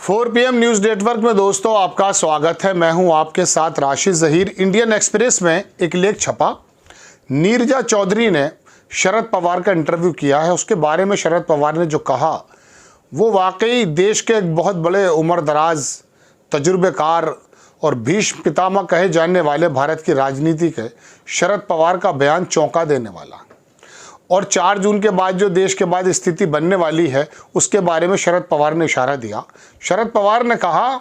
4 PM news network में दोस्तों आपका स्वागत है। मैं हूं आपके साथ राशिद ज़हीर। इंडियन एक्सप्रेस में एक लेख छपा, नीरजा चौधरी ने शरद पवार का इंटरव्यू किया है। उसके बारे में शरद पवार ने जो कहा वो वाकई देश के एक बहुत बड़े उम्र दराज, तजुर्बेकार और भीष्म पितामह कहे जाने वाले भारत की राजनीति के शरद पवार का बयान चौंका देने वाला। और 4 जून के बाद जो देश के बाद स्थिति बनने वाली है उसके बारे में शरद पवार ने इशारा दिया। शरद पवार ने कहा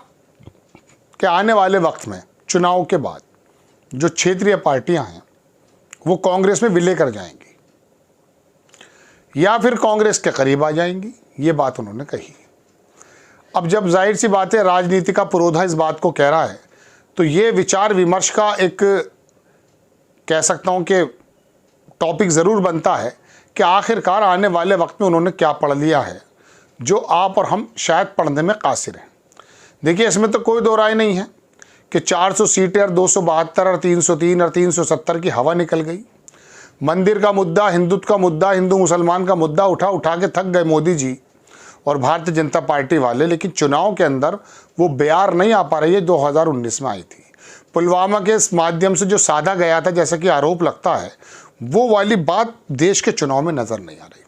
कि आने वाले वक्त में चुनाव के बाद जो क्षेत्रीय पार्टियां हैं वो कांग्रेस में विलय कर जाएंगी या फिर कांग्रेस के करीब आ जाएंगी, ये बात उन्होंने कही। अब जब जाहिर सी बात है राजनीति का पुरोधा इस बात को कह रहा है तो ये विचार विमर्श का एक कह सकता हूँ कि टॉपिक ज़रूर बनता है कि आखिरकार आने वाले वक्त में उन्होंने क्या पढ़ लिया है जो आप और हम शायद पढ़ने में कासिर हैं। देखिए, इसमें तो कोई दो राय नहीं है कि 400 सीटें और 272 और 303 और 370 की हवा निकल गई। मंदिर का मुद्दा, हिंदुत्व का मुद्दा, हिंदू मुसलमान का मुद्दा उठा के थक गए मोदी जी और भारतीय जनता पार्टी वाले। लेकिन चुनाव के अंदर वो बयार नहीं आ पा रही है 2019 में आई थी। पुलवामा के माध्यम से जो साधा गया था, जैसा कि आरोप लगता है, वो वाली बात देश के चुनाव में नज़र नहीं आ रही।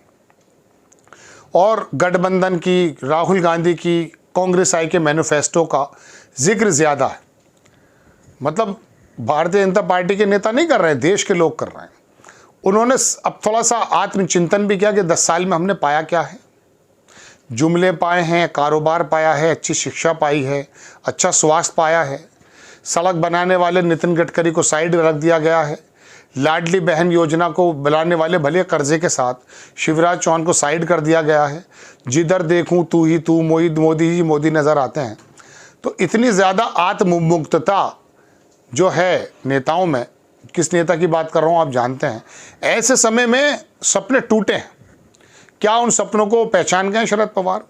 और गठबंधन की, राहुल गांधी की, कांग्रेस आई के मैनिफेस्टो का जिक्र ज़्यादा है। मतलब भारतीय जनता पार्टी के नेता नहीं कर रहे हैं, देश के लोग कर रहे हैं। उन्होंने अब थोड़ा सा आत्मचिंतन भी किया कि 10 साल में हमने पाया क्या है। जुमले पाए हैं, कारोबार पाया है, अच्छी शिक्षा पाई है, अच्छा स्वास्थ्य पाया है, सड़क बनाने वाले नितिन गडकरी को साइड रख दिया गया है, लाडली बहन योजना को बुलाने वाले भले कर्जे के साथ शिवराज चौहान को साइड कर दिया गया है। जिधर देखूं तू ही तू, मोदी ही मोदी नज़र आते हैं। तो इतनी ज़्यादा आत्ममुक्तता जो है नेताओं में, किस नेता की बात कर रहा हूँ आप जानते हैं। ऐसे समय में सपने टूटे हैं। क्या उन सपनों को पहचान गए शरद पवार?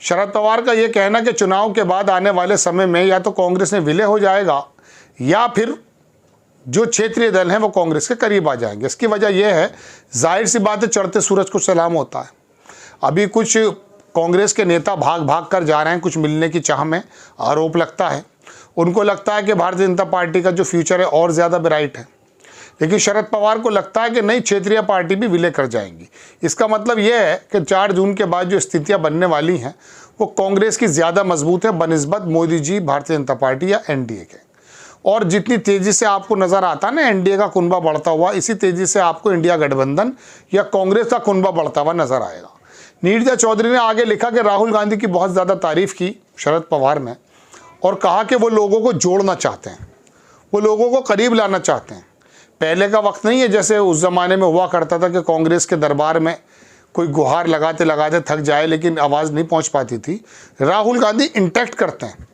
शरद पवार का ये कहना कि चुनाव के बाद आने वाले समय में या तो कांग्रेस में विलय हो जाएगा या फिर जो क्षेत्रीय दल हैं वो कांग्रेस के करीब आ जाएंगे। इसकी वजह यह है, जाहिर सी बात है, चढ़ते सूरज को सलाम होता है। अभी कुछ कांग्रेस के नेता भाग भाग कर जा रहे हैं कुछ मिलने की चाह में, आरोप लगता है। उनको लगता है कि भारतीय जनता पार्टी का जो फ्यूचर है और ज़्यादा ब्राइट है। लेकिन शरद पवार को लगता है कि नई क्षेत्रीय पार्टी भी विलय कर जाएंगी। इसका मतलब यह है कि 4 जून के बाद जो स्थितियाँ बनने वाली हैं वो कांग्रेस की ज़्यादा मजबूत है बनिस्बत मोदी जी, भारतीय जनता पार्टी या एनडीए के। और जितनी तेज़ी से आपको नज़र आता है ना एनडीए का कुनबा बढ़ता हुआ, इसी तेज़ी से आपको इंडिया गठबंधन या कांग्रेस का कुनबा बढ़ता हुआ नज़र आएगा। नीरजा चौधरी ने आगे लिखा कि राहुल गांधी की बहुत ज़्यादा तारीफ़ की शरद पवार ने और कहा कि वो लोगों को जोड़ना चाहते हैं, वो लोगों को करीब लाना चाहते हैं। पहले का वक्त नहीं है जैसे उस ज़माने में हुआ करता था कि कांग्रेस के दरबार में कोई गुहार लगाते लगाते थक जाए लेकिन आवाज़ नहीं पहुँच पाती थी। राहुल गांधी इंटैक्ट करते हैं।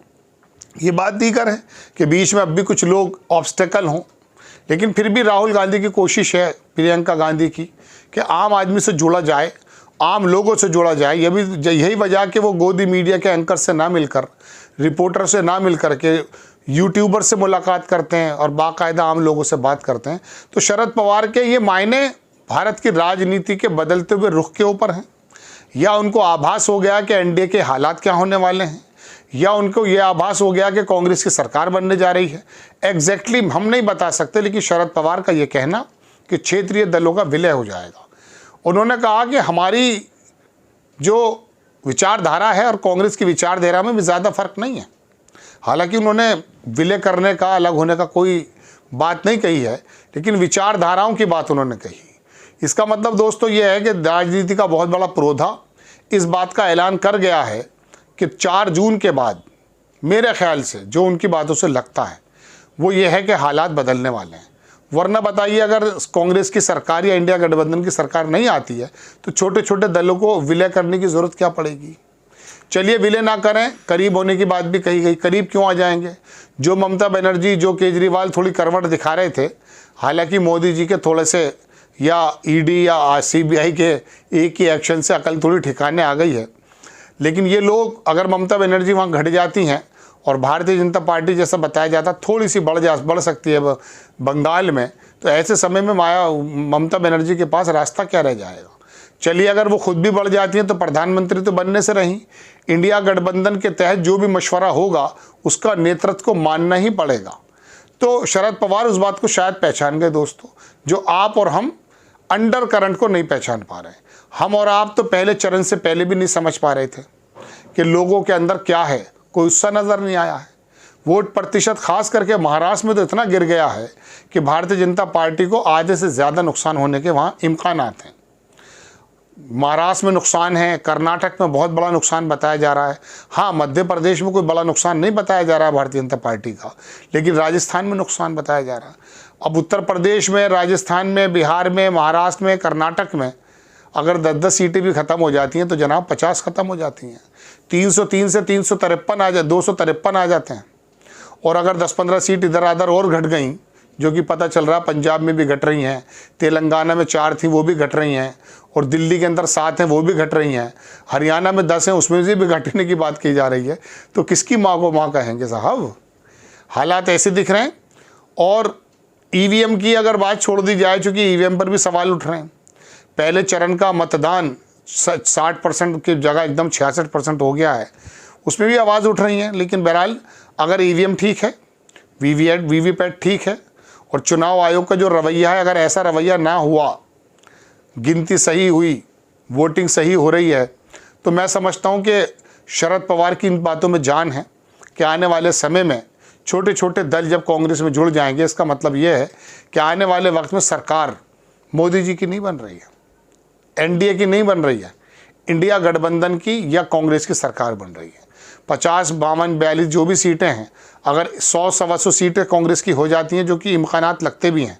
ये बात दीगर है कि बीच में अब भी कुछ लोग ऑब्स्टेकल हों, लेकिन फिर भी राहुल गांधी की कोशिश है, प्रियंका गांधी की, कि आम आदमी से जोड़ा जाए, आम लोगों से जोड़ा जाए। यही वजह कि वो गोदी मीडिया के एंकर से ना मिलकर, रिपोर्टर से ना मिलकर के यूट्यूबर से मुलाकात करते हैं और बाकायदा आम लोगों से बात करते हैं। तो शरद पवार के ये मायने भारत की राजनीति के बदलते हुए रुख के ऊपर हैं, या उनको आभास हो गया कि एनडीए के हालात क्या होने वाले हैं, या उनको ये आभास हो गया कि कांग्रेस की सरकार बनने जा रही है। एग्जैक्टली हम नहीं बता सकते, लेकिन शरद पवार का ये कहना कि क्षेत्रीय दलों का विलय हो जाएगा। उन्होंने कहा कि हमारी जो विचारधारा है और कांग्रेस की विचारधारा में भी ज़्यादा फर्क नहीं है। हालांकि उन्होंने विलय करने का, अलग होने का कोई बात नहीं कही है, लेकिन विचारधाराओं की बात उन्होंने कही। इसका मतलब दोस्तों ये है कि राजनीति का बहुत बड़ा पुरोधा इस बात का ऐलान कर गया है कि 4 जून के बाद मेरे ख्याल से जो उनकी बातों से लगता है वो ये है कि हालात बदलने वाले हैं। वरना बताइए, अगर कांग्रेस की सरकार या इंडिया गठबंधन की सरकार नहीं आती है तो छोटे छोटे दलों को विलय करने की ज़रूरत क्या पड़ेगी। चलिए विलय ना करें, करीब होने की बात भी कही गई। करीब क्यों आ जाएंगे? जो ममता बनर्जी, जो केजरीवाल थोड़ी करवट दिखा रहे थे, हालांकि मोदी जी के थोड़े से या ईडी या सीबीआई के एक ही एक्शन से अकल थोड़ी ठिकाने आ गई है, लेकिन ये लोग, अगर ममता बनर्जी वहाँ घट जाती हैं और भारतीय जनता पार्टी जैसा बताया जाता थोड़ी सी बढ़ सकती है बंगाल में, तो ऐसे समय में ममता बनर्जी के पास रास्ता क्या रह जाएगा। चलिए अगर वो खुद भी बढ़ जाती हैं तो प्रधानमंत्री तो बनने से रहीं। इंडिया गठबंधन के तहत जो भी मशवरा होगा उसका नेतृत्व को मानना ही पड़ेगा। तो शरद पवार उस बात को शायद पहचान गए दोस्तों, जो आप और हम अंडर करंट को नहीं पहचान पा रहे हैं। हम और आप तो पहले चरण से पहले भी नहीं समझ पा रहे थे कि लोगों के अंदर क्या है, कोई उत्साह नज़र नहीं आया है। वोट प्रतिशत खास करके महाराष्ट्र में तो इतना गिर गया है कि भारतीय जनता पार्टी को आधे से ज़्यादा नुकसान होने के वहाँ इम्कानात हैं। महाराष्ट्र में नुकसान है, कर्नाटक में बहुत बड़ा नुकसान बताया जा रहा है। हाँ, मध्य प्रदेश में कोई बड़ा नुकसान नहीं बताया जा रहा है भारतीय जनता पार्टी का, लेकिन राजस्थान में नुकसान बताया जा रहा है। अब उत्तर प्रदेश में, राजस्थान में, बिहार में, महाराष्ट्र में, कर्नाटक में अगर 10-10 सीटें भी ख़त्म हो जाती हैं तो जनाब 50 ख़त्म हो जाती हैं। 303 से 353 आ जाए, 253 आ जाते हैं। और अगर 10-15 सीट इधर उधर और घट गई, जो कि पता चल रहा है पंजाब में भी घट रही हैं, तेलंगाना में 4 थी वो भी घट रही हैं, और दिल्ली के अंदर 7 हैं वो भी घट रही हैं, हरियाणा में 10 हैं उसमें भी घटने की बात की जा रही है, तो किसकी माँ को माँ कहेंगे साहब। हालात ऐसे दिख रहे हैं। और ईवीएम की अगर बात छोड़ दी जाए, चूँकि ईवीएम पर भी सवाल उठ रहे हैं। पहले चरण का मतदान 60% की जगह एकदम 66% हो गया है, उसमें भी आवाज़ उठ रही है। लेकिन बहरहाल अगर ईवीएम ठीक है, वीवीपैट ठीक है, और चुनाव आयोग का जो रवैया है, अगर ऐसा रवैया ना हुआ, गिनती सही हुई, वोटिंग सही हो रही है, तो मैं समझता हूं कि शरद पवार की इन बातों में जान है कि आने वाले समय में छोटे छोटे दल जब कांग्रेस में जुड़ जाएंगे, इसका मतलब ये है कि आने वाले वक्त में सरकार मोदी जी की नहीं बन रही है, एनडीए की नहीं बन रही है, इंडिया गठबंधन की या कांग्रेस की सरकार बन रही है। 50, 52, 42 जो भी सीटें हैं, अगर 100-125 सीटें कांग्रेस की हो जाती हैं, जो कि इम्कानात लगते भी हैं।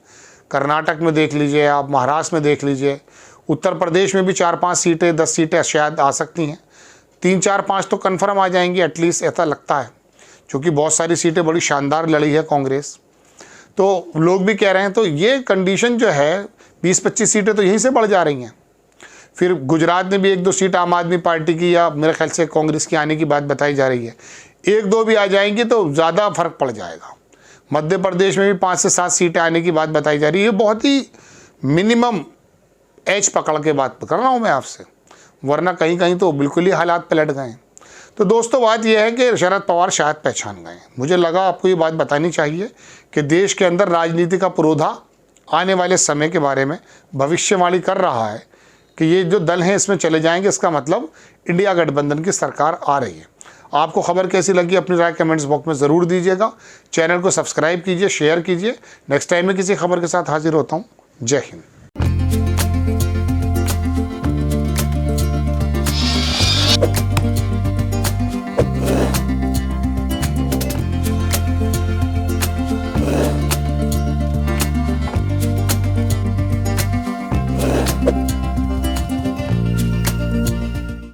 कर्नाटक में देख लीजिए आप, महाराष्ट्र में देख लीजिए, उत्तर प्रदेश में भी 4-5 सीटें, 10 सीटें शायद आ सकती हैं। 3, 4, 5 तो कन्फर्म आ जाएंगी एटलीस्ट, ऐसा लगता है, क्योंकि बहुत सारी सीटें बड़ी शानदार लड़ी है कांग्रेस। तो लोग भी कह रहे हैं, तो ये कंडीशन जो है 20-25 सीटें तो यहीं से बढ़ जा रही हैं। फिर गुजरात में भी 1-2 सीट आम आदमी पार्टी की या मेरे ख्याल से कांग्रेस की आने की बात बताई जा रही है। 1-2 भी आ जाएंगी तो ज़्यादा फर्क पड़ जाएगा। मध्य प्रदेश में भी 5 से 7 सीटें आने की बात बताई जा रही है। ये बहुत ही मिनिमम एज पकड़ के बात कर रहा हूँ मैं आपसे, वरना कहीं कहीं तो बिल्कुल ही हालात पलट गए हैं। तो दोस्तों बात यह है कि शरद पवार शायद पहचान गए। मुझे लगा आपको ये बात बतानी चाहिए कि देश के अंदर राजनीति का पुरोधा आने वाले समय के बारे में भविष्यवाणी कर रहा है कि ये जो दल हैं इसमें चले जाएंगे, इसका मतलब इंडिया गठबंधन की सरकार आ रही है। आपको खबर कैसी लगी अपनी राय कमेंट्स बॉक्स में ज़रूर दीजिएगा। चैनल को सब्सक्राइब कीजिए, शेयर कीजिए। नेक्स्ट टाइम में किसी खबर के साथ हाजिर होता हूँ। जय हिंद।